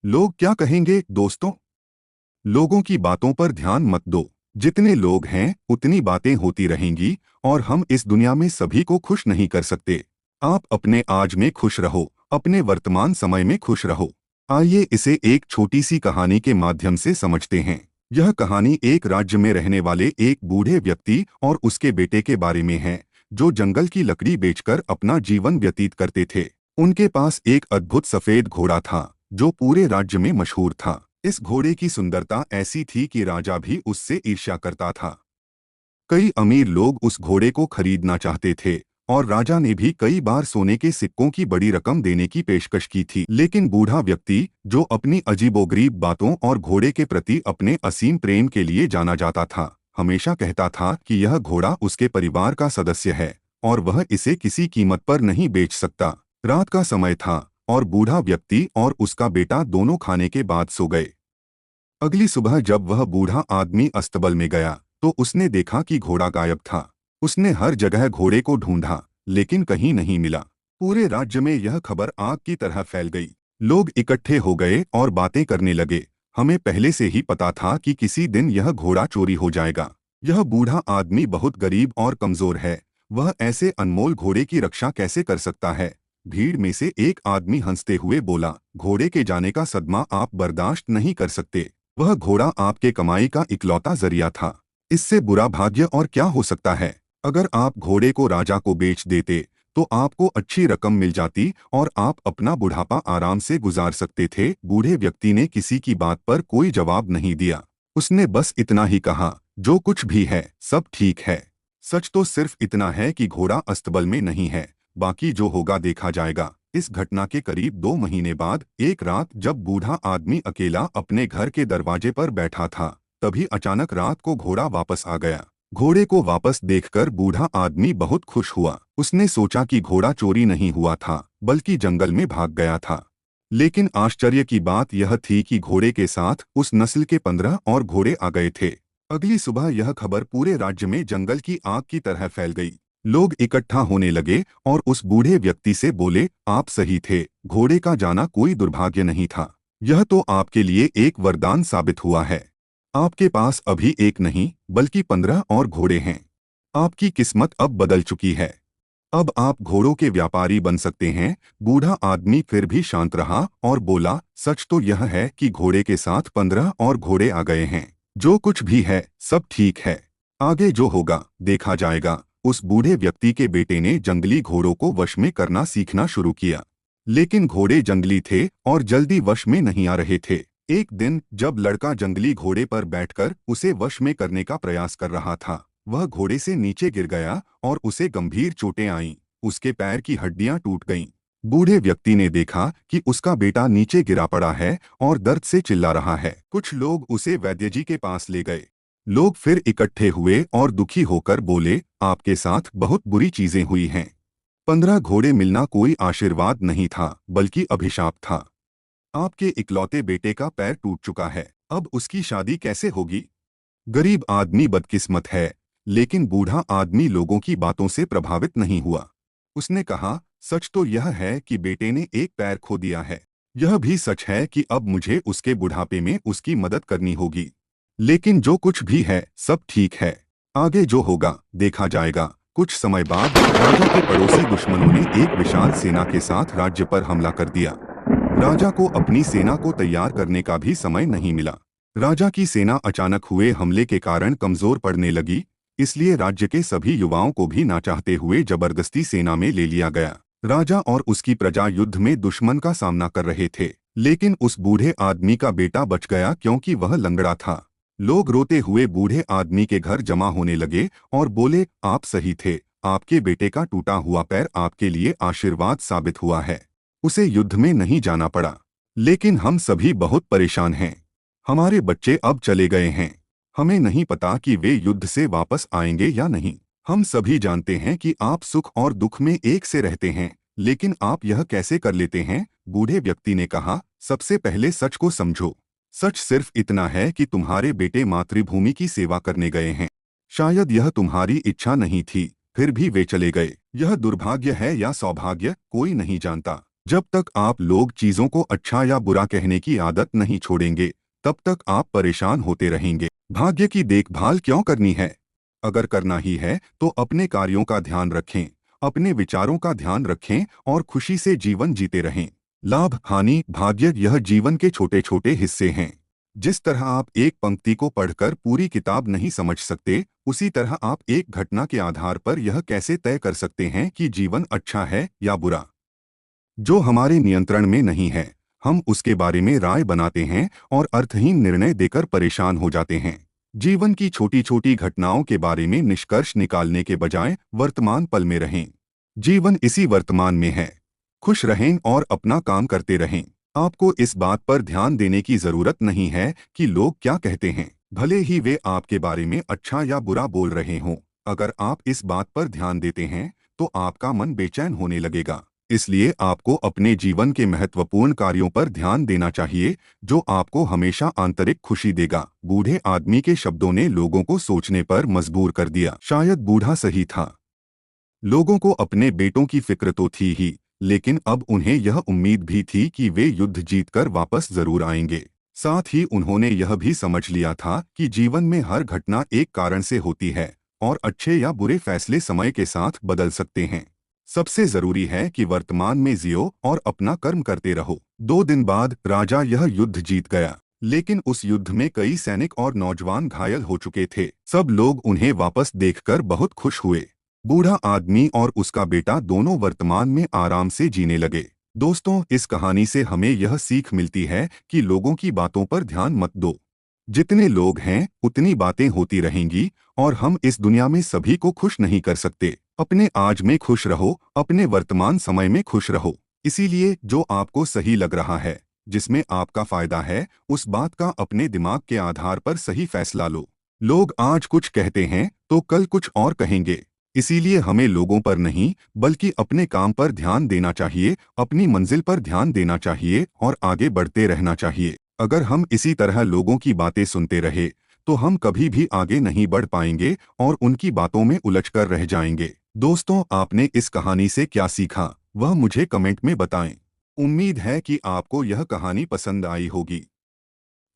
लोग क्या कहेंगे दोस्तों? लोगों की बातों पर ध्यान मत दो। जितने लोग हैं उतनी बातें होती रहेंगी और हम इस दुनिया में सभी को खुश नहीं कर सकते। आप अपने आज में खुश रहो, अपने वर्तमान समय में खुश रहो। आइए इसे एक छोटी सी कहानी के माध्यम से समझते हैं। यह कहानी एक राज्य में रहने वाले एक बूढ़े व्यक्ति और उसके बेटे के बारे में है, जो जंगल की लकड़ी बेचकर अपना जीवन व्यतीत करते थे। उनके पास एक अद्भुत सफेद घोड़ा था, जो पूरे राज्य में मशहूर था। इस घोड़े की सुंदरता ऐसी थी कि राजा भी उससे ईर्ष्या करता था। कई अमीर लोग उस घोड़े को खरीदना चाहते थे और राजा ने भी कई बार सोने के सिक्कों की बड़ी रकम देने की पेशकश की थी। लेकिन बूढ़ा व्यक्ति, जो अपनी अजीबोगरीब बातों और घोड़े के प्रति अपने असीम प्रेम के लिए जाना जाता था, हमेशा कहता था कि यह घोड़ा उसके परिवार का सदस्य है और वह इसे किसी कीमत पर नहीं बेच सकता। रात का समय था और बूढ़ा व्यक्ति और उसका बेटा दोनों खाने के बाद सो गए। अगली सुबह जब वह बूढ़ा आदमी अस्तबल में गया तो उसने देखा कि घोड़ा गायब था। उसने हर जगह घोड़े को ढूंढा, लेकिन कहीं नहीं मिला। पूरे राज्य में यह खबर आग की तरह फैल गई। लोग इकट्ठे हो गए और बातें करने लगे। हमें पहले से ही पता था कि किसी दिन यह घोड़ा चोरी हो जाएगा। यह बूढ़ा आदमी बहुत गरीब और कमजोर है। वह ऐसे अनमोल घोड़े की रक्षा कैसे कर सकता है? भीड़ में से एक आदमी हंसते हुए बोला, घोड़े के जाने का सदमा आप बर्दाश्त नहीं कर सकते। वह घोड़ा आपके कमाई का इकलौता जरिया था। इससे बुरा भाग्य और क्या हो सकता है? अगर आप घोड़े को राजा को बेच देते तो आपको अच्छी रकम मिल जाती और आप अपना बुढ़ापा आराम से गुजार सकते थे। बूढ़े व्यक्ति ने किसी की बात पर कोई जवाब नहीं दिया। उसने बस इतना ही कहा, जो कुछ भी है सब ठीक है। सच तो सिर्फ इतना है कि घोड़ा अस्तबल में नहीं है, बाकी जो होगा देखा जाएगा। इस घटना के करीब 2 महीने बाद एक रात जब बूढ़ा आदमी अकेला अपने घर के दरवाजे पर बैठा था, तभी अचानक रात को घोड़ा वापस आ गया। घोड़े को वापस देखकर बूढ़ा आदमी बहुत खुश हुआ। उसने सोचा कि घोड़ा चोरी नहीं हुआ था, बल्कि जंगल में भाग गया था। लेकिन आश्चर्य की बात यह थी कि घोड़े के साथ उस नस्ल के 15 और घोड़े आ गए थे। अगली सुबह यह खबर पूरे राज्य में जंगल की आग की तरह फैल गई। लोग इकट्ठा होने लगे और उस बूढ़े व्यक्ति से बोले, आप सही थे, घोड़े का जाना कोई दुर्भाग्य नहीं था। यह तो आपके लिए एक वरदान साबित हुआ है। आपके पास अभी एक नहीं बल्कि 15 और घोड़े हैं। आपकी किस्मत अब बदल चुकी है। अब आप घोड़ों के व्यापारी बन सकते हैं। बूढ़ा आदमी फिर भी शांत रहा और बोला, सच तो यह है कि घोड़े के साथ 15 और घोड़े आ गए हैं। जो कुछ भी है सब ठीक है। आगे जो होगा देखा जाएगा। उस बूढ़े व्यक्ति के बेटे ने जंगली घोड़ों को वश में करना सीखना शुरू किया। लेकिन घोड़े जंगली थे और जल्दी वश में नहीं आ रहे थे। एक दिन जब लड़का जंगली घोड़े पर बैठकर उसे वश में करने का प्रयास कर रहा था, वह घोड़े से नीचे गिर गया और उसे गंभीर चोटें आईं। उसके पैर की हड्डियां टूट गईं। बूढ़े व्यक्ति ने देखा कि उसका बेटा नीचे गिरा पड़ा है और दर्द से चिल्ला रहा है। कुछ लोग उसे वैद्य जी के पास ले गए। लोग फिर इकट्ठे हुए और दुखी होकर बोले, आपके साथ बहुत बुरी चीजें हुई हैं। 15 घोड़े मिलना कोई आशीर्वाद नहीं था बल्कि अभिशाप था। आपके इकलौते बेटे का पैर टूट चुका है, अब उसकी शादी कैसे होगी? गरीब आदमी बदकिस्मत है, लेकिन बूढ़ा आदमी लोगों की बातों से प्रभावित नहीं हुआ। उसने कहा, सच तो यह है कि बेटे ने एक पैर खो दिया है। यह भी सच है कि अब मुझे उसके बुढ़ापे में उसकी मदद करनी होगी। लेकिन जो कुछ भी है सब ठीक है। आगे जो होगा देखा जाएगा। कुछ समय बाद राजा के पड़ोसी दुश्मनों ने एक विशाल सेना के साथ राज्य पर हमला कर दिया। राजा को अपनी सेना को तैयार करने का भी समय नहीं मिला। राजा की सेना अचानक हुए हमले के कारण कमजोर पड़ने लगी, इसलिए राज्य के सभी युवाओं को भी ना चाहते हुए जबरदस्ती सेना में ले लिया गया। राजा और उसकी प्रजा युद्ध में दुश्मन का सामना कर रहे थे, लेकिन उस बूढ़े आदमी का बेटा बच गया क्योंकि वह लंगड़ा था। लोग रोते हुए बूढ़े आदमी के घर जमा होने लगे और बोले, आप सही थे, आपके बेटे का टूटा हुआ पैर आपके लिए आशीर्वाद साबित हुआ है। उसे युद्ध में नहीं जाना पड़ा। लेकिन हम सभी बहुत परेशान हैं। हमारे बच्चे अब चले गए हैं। हमें नहीं पता कि वे युद्ध से वापस आएंगे या नहीं। हम सभी जानते हैं कि आप सुख और दुख में एक से रहते हैं, लेकिन आप यह कैसे कर लेते हैं? बूढ़े व्यक्ति ने कहा, सबसे पहले सच को समझो। सच सिर्फ इतना है कि तुम्हारे बेटे मातृभूमि की सेवा करने गए हैं। शायद यह तुम्हारी इच्छा नहीं थी, फिर भी वे चले गए। यह दुर्भाग्य है या सौभाग्य कोई नहीं जानता। जब तक आप लोग चीजों को अच्छा या बुरा कहने की आदत नहीं छोड़ेंगे, तब तक आप परेशान होते रहेंगे। भाग्य की देखभाल क्यों करनी है? अगर करना ही है तो अपने कार्यों का ध्यान रखें, अपने विचारों का ध्यान रखें और खुशी से जीवन जीते रहें। लाभ हानि भाग्य यह जीवन के छोटे छोटे हिस्से हैं। जिस तरह आप एक पंक्ति को पढ़कर पूरी किताब नहीं समझ सकते, उसी तरह आप एक घटना के आधार पर यह कैसे तय कर सकते हैं कि जीवन अच्छा है या बुरा। जो हमारे नियंत्रण में नहीं है, हम उसके बारे में राय बनाते हैं और अर्थहीन निर्णय देकर परेशान हो जाते हैं। जीवन की छोटी छोटी घटनाओं के बारे में निष्कर्ष निकालने के बजाय वर्तमान पल में रहें। जीवन इसी वर्तमान में है। खुश रहें और अपना काम करते रहें। आपको इस बात पर ध्यान देने की जरूरत नहीं है कि लोग क्या कहते हैं, भले ही वे आपके बारे में अच्छा या बुरा बोल रहे हों। अगर आप इस बात पर ध्यान देते हैं तो आपका मन बेचैन होने लगेगा। इसलिए आपको अपने जीवन के महत्वपूर्ण कार्यों पर ध्यान देना चाहिए, जो आपको हमेशा आंतरिक खुशी देगा। बूढ़े आदमी के शब्दों ने लोगों को सोचने पर मजबूर कर दिया। शायद बूढ़ा सही था। लोगों को अपने बेटों की फिक्र तो थी ही, लेकिन अब उन्हें यह उम्मीद भी थी कि वे युद्ध जीतकर वापस जरूर आएंगे। साथ ही उन्होंने यह भी समझ लिया था कि जीवन में हर घटना एक कारण से होती है और अच्छे या बुरे फैसले समय के साथ बदल सकते हैं। सबसे जरूरी है कि वर्तमान में जियो और अपना कर्म करते रहो। 2 दिन बाद राजा यह युद्ध जीत गया, लेकिन उस युद्ध में कई सैनिक और नौजवान घायल हो चुके थे। सब लोग उन्हें वापस देखकर बहुत खुश हुए। बूढ़ा आदमी और उसका बेटा दोनों वर्तमान में आराम से जीने लगे। दोस्तों, इस कहानी से हमें यह सीख मिलती है कि लोगों की बातों पर ध्यान मत दो। जितने लोग हैं उतनी बातें होती रहेंगी और हम इस दुनिया में सभी को खुश नहीं कर सकते। अपने आज में खुश रहो, अपने वर्तमान समय में खुश रहो। इसीलिए जो आपको सही लग रहा है, जिसमें आपका फायदा है, उस बात का अपने दिमाग के आधार पर सही फैसला लो। लोग आज कुछ कहते हैं तो कल कुछ और कहेंगे। इसीलिए हमें लोगों पर नहीं बल्कि अपने काम पर ध्यान देना चाहिए, अपनी मंजिल पर ध्यान देना चाहिए और आगे बढ़ते रहना चाहिए। अगर हम इसी तरह लोगों की बातें सुनते रहे तो हम कभी भी आगे नहीं बढ़ पाएंगे और उनकी बातों में उलझकर रह जाएंगे। दोस्तों, आपने इस कहानी से क्या सीखा, वह मुझे कमेंट में बताएं। उम्मीद है कि आपको यह कहानी पसंद आई होगी।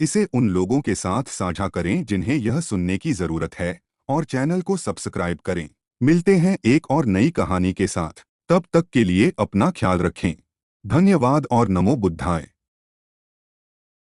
इसे उन लोगों के साथ साझा करें जिन्हें यह सुनने की जरूरत है और चैनल को सब्सक्राइब करें। मिलते हैं एक और नई कहानी के साथ। तब तक के लिए अपना ख्याल रखें। धन्यवाद और नमो बुद्धाय।